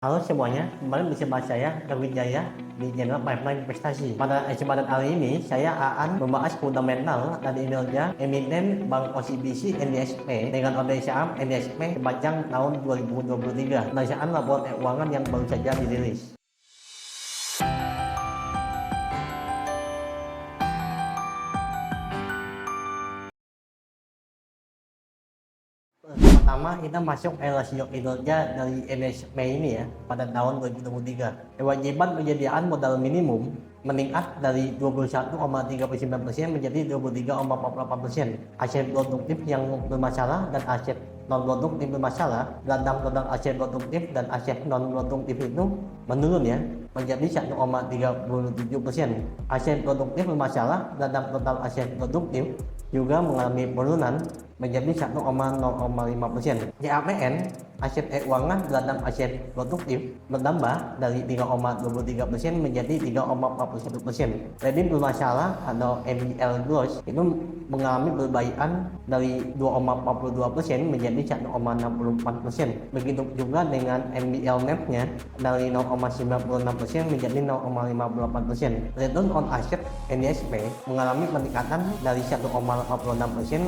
Halo semuanya, kembali bersama saya David Jaya di channel Pipeline Investasi. Pada kesempatan kali ini, saya akan membahas fundamental dan kinerja emiten Bank OCBC NDSP dengan kondisi saham NDSP sepanjang tahun 2023 berdasarkan laporan keuangan yang baru saja dirilis. Pertama, kita masuk ke rasio kinerja dari NSP ini ya pada tahun 2023. Kewajiban penyediaan modal minimum meningkat dari 21,39% menjadi 23,48%. Aset produktif yang bermasalah dan aset non produktif bermasalah dalam total aset produktif dan aset non produktif itu menurun ya menjadi 1,37%. Aset produktif bermasalah dalam total aset produktif juga mengalami penurunan menjadi 1,05%. Di APN, aset keuangan dalam aset produktif bertambah dari 3,23% menjadi 3,41%. Kredit bermasalah atau NPL growth itu mengalami perbaikan dari 2,42% menjadi 1,64%. Begitu juga dengan NPL netnya dari 0,96% menjadi 0,58%. Return on asset NDSP mengalami peningkatan dari 1,86%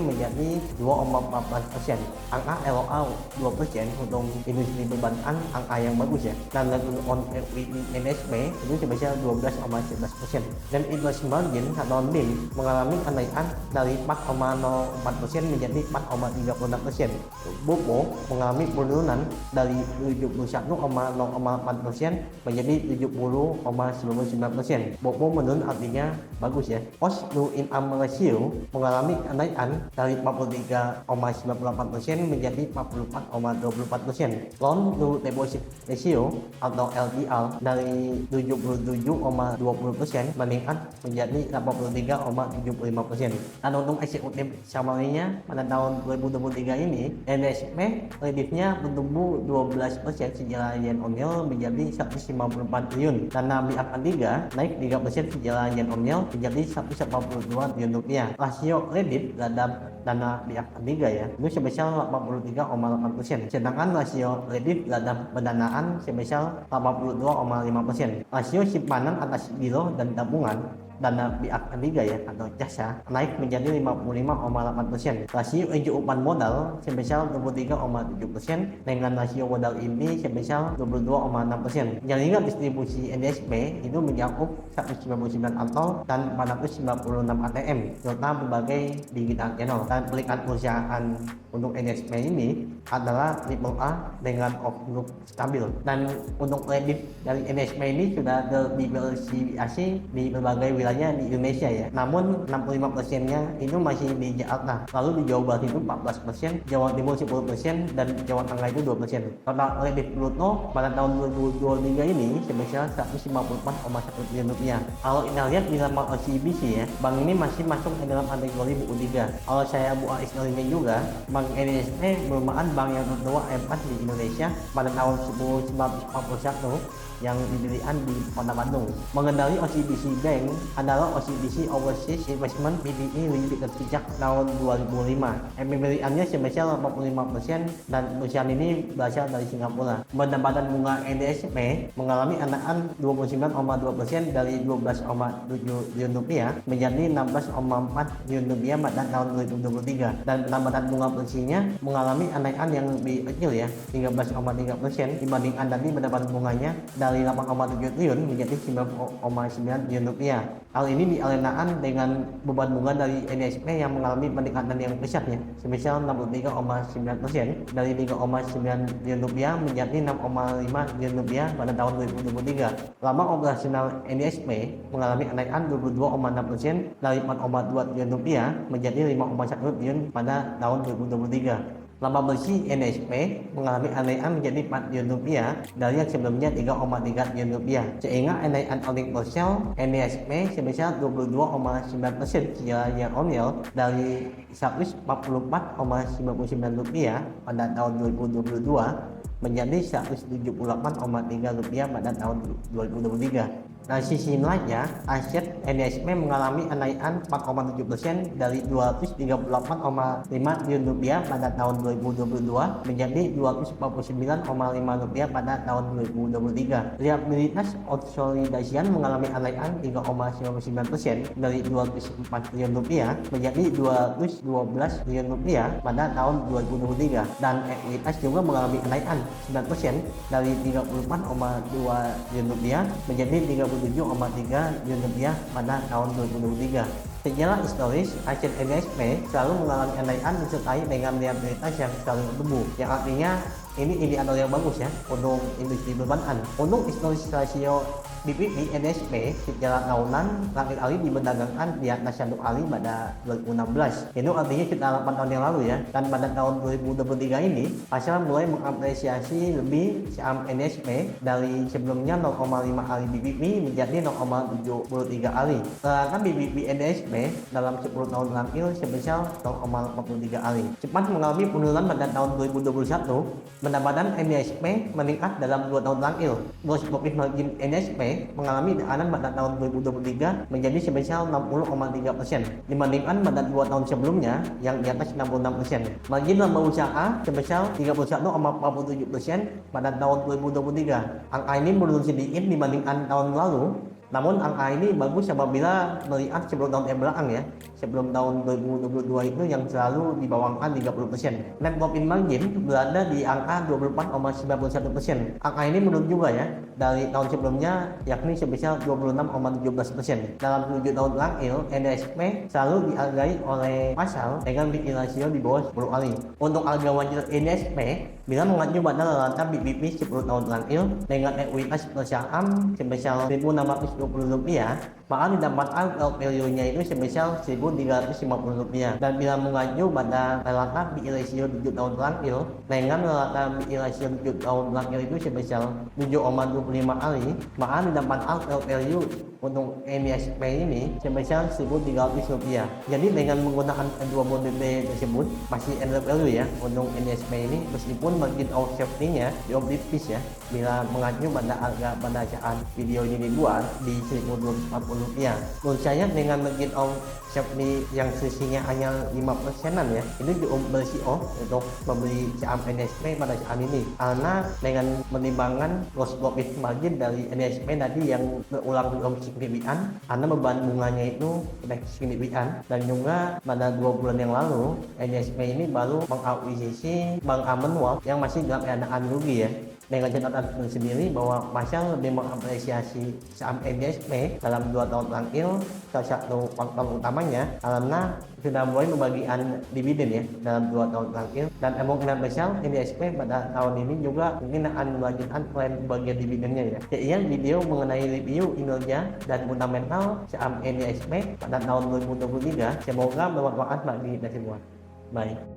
menjadi 2,14%. Angka ROA 2% untuk industri perbankan angka yang bagus ya. Dan return on equity NDSP itu sebesar 12,11%. Dan interest margin atau NIM mengalami kenaikan dari 4,04% menjadi 4,36%. BOPO mengalami penurunan dari 71,04% menjadi 70,99%. BOPO menurun artinya bagus ya. Cost to income ratio mengalami kenaikan dari 43,98% menjadi 44,24%. Loan to deposit ratio atau LDR dari 77,20% meningkat menjadi 83,75%. Dan untuk eksekutif summary-nya pada tahun 2023 ini NSP kreditnya bertumbuh 12% secara year on year menjadi 154 triliun. Dana BAK 3 naik 3% secara year on year menjadi 182 triliun rupiah. Rasio kredit terhadap dana BAK 3 ya itu sebesar 83,8%. Sedangkan rasio kredit terhadap pendanaan sebesar 82,5%. Rasio simpanan atas giro dan tabungan dana BAK 3 ya atau jasa naik menjadi 55,8%. Rasio kecukupan modal sebesar 23,7% dengan rasio modal inti sebesar 22,6%. Jaringan distribusi NDSP itu mencakup 199 atol dan 496 ATM serta berbagai digital channel. Dan peringkat perusahaan untuk NDSP ini adalah AAA dengan outlook stabil. Dan untuk kredit dari NDSP ini sudah terdiversifikasi di berbagai wilayah di Indonesia ya. Namun 65%-nya itu masih di Jakarta. Lalu di Jawa Barat itu 14%, Jawa Timur 10% dan Jawa Tengah itu 2%. Total kredit bruto pada tahun 2023 ini sebesar 154,1 triliun rupiah. Kalau kita lihat di laman OCBC ya, bank ini masih masuk ke dalam kategori buku 3. Kalau saya buka historinya juga, Bank NDSP merupakan bank yang tertua keempat di Indonesia pada tahun 1941 yang didirikan di Kota Bandung. Mengendali OCBC Bank adalah OCBC Overseas Investment PTE Limited sejak tahun 2005. Pembeliannya sebesar 85% dan perusahaan ini berasal dari Singapura. Pendapatan bunga NDSP mengalami kenaikan 29,2% dari 12,7 triliun rupiah menjadi 16,4 triliun rupiah pada tahun 2023. Dan pendapatan bunga bersihnya mengalami kenaikan yang lebih kecil ya, 13,3% dibandingkan tadi pendapatan bunganya dari 8,7 triliun menjadi 9,9 triliun rupiah. Hal ini diarenakan dengan beban bunga dari NDSP yang mengalami peningkatan yang pesat ya, sebesar 63,9% dari 3,9 triliun rupiah menjadi 6,5 triliun rupiah pada tahun 2023. Laba operasional NDSP mengalami kenaikan 22,6% dari 4,2 triliun rupiah menjadi 5,1 triliun pada tahun 2023. Laba bersih NDSP mengalami kenaikan menjadi 4 triliun rupiah dari yang sebelumnya 3,3 triliun rupiah, sehingga kenaikan earning per share NDSP sebesar 22,9% secara year on year dari 144,99 rupiah pada tahun 2022 menjadi Rp178,3 pada tahun 2023. Dari sisi nilainya, aset NSP mengalami kenaikan 4,7% dari Rp238,5 triliun pada tahun 2022 menjadi Rp249,5 pada tahun 2023. Liabilitas konsolidasian mengalami kenaikan 3,99% dari Rp204 triliun menjadi Rp212 triliun pada tahun 2023, dan ekuitas juga mengalami kenaikan 9% dari Rp34,2 triliun menjadi Rp37,3 triliun pada tahun 2023. Secara historis, aset NSP selalu mengalami kenaikan disertai dengan liabilitas yang selalu bertumbuh, yang artinya ini indikator yang bagus ya untuk industri perbankan. Untuk historis rasio BPP NSP secara tahunan terakhir kali diperdagangkan di atas 1 kali pada 2016. Itu artinya sekitar 8 tahun yang lalu ya. Dan pada tahun 2023 ini, pasar mulai mengapresiasi lebih saham NSP dari sebelumnya 0,5 kali BPP menjadi 0,73 kali. Sedangkan BPP NSP dalam 10 tahun terakhir sebesar 0,43 kali. Cepat mengalami penurunan pada tahun 2021, pendapatan NSP meningkat dalam 2 tahun terakhir. Gross profit margin NSP mengalami tekanan pada tahun 2023 menjadi sebesar 60,3% dibandingkan pada 2 tahun sebelumnya yang di atas 66%. Margin laba usaha sebesar 31,47% pada tahun 2023. Angka ini menurun sedikit dibandingkan tahun lalu, namun angka ini bagus apabila melihat sebelum tahun yang belakang ya. Sebelum tahun 2022 itu yang selalu di bawah angka 30%. Net profit margin berada di angka 24,91%. Angka ini menurun juga ya dari tahun sebelumnya, yakni sebesar 26,17%. Dalam 7 tahun terakhir, NSP selalu dihargai oleh pasar dengan BI rasio di bawah 10 kali. Untuk harga wajar NSP bila mengacu pada rata BPP 10 tahun terakhir dengan ekuitas per saham sebesar Rp1.620, maka didapatkan value-nya itu sebesar Rp1.350. Dan bila mengacu pada rata BI rasio 7 tahun terakhir dengan rata BI rasio 7 tahun terakhir itu sebesar 7,25 kali, maka didapatkan value untuk NSP ini sebesar Rp1.300. Jadi dengan menggunakan kedua model tersebut masih under value ya untuk NSP ini, meskipun margin of safety-nya dioptimis ya bila mengacu pada harga pada saat video ini dibuat di Rp1.240. Menurut saya dengan margin of safety yang selisihnya hanya 5%-an ya, ini cukup bersih untuk membeli saham NSP pada saat ini, karena dengan menimbangkan gross profit margin dari NSP tadi yang berulang belum signifikan, karena beban bunganya itu tidak signifikan, dan juga pada 2 bulan yang lalu NSP ini baru mengakuisisi Bank Commonwealth yang masih dalam keadaan rugi ya. Dengan catatan tersendiri bahwa pasar lebih mengapresiasi saham NSP dalam 2 tahun terakhir. Salah satu faktor utamanya karena sudah mulai membagikan dividen ya dalam 2 tahun terakhir, dan kemungkinan besar NSP pada tahun ini juga mungkin akan melanjutkan tren bagian dividennya ya. Sekian video mengenai review kinerja dan fundamental saham NSP pada tahun 2023. Semoga bermanfaat bagi kita semua. Bye.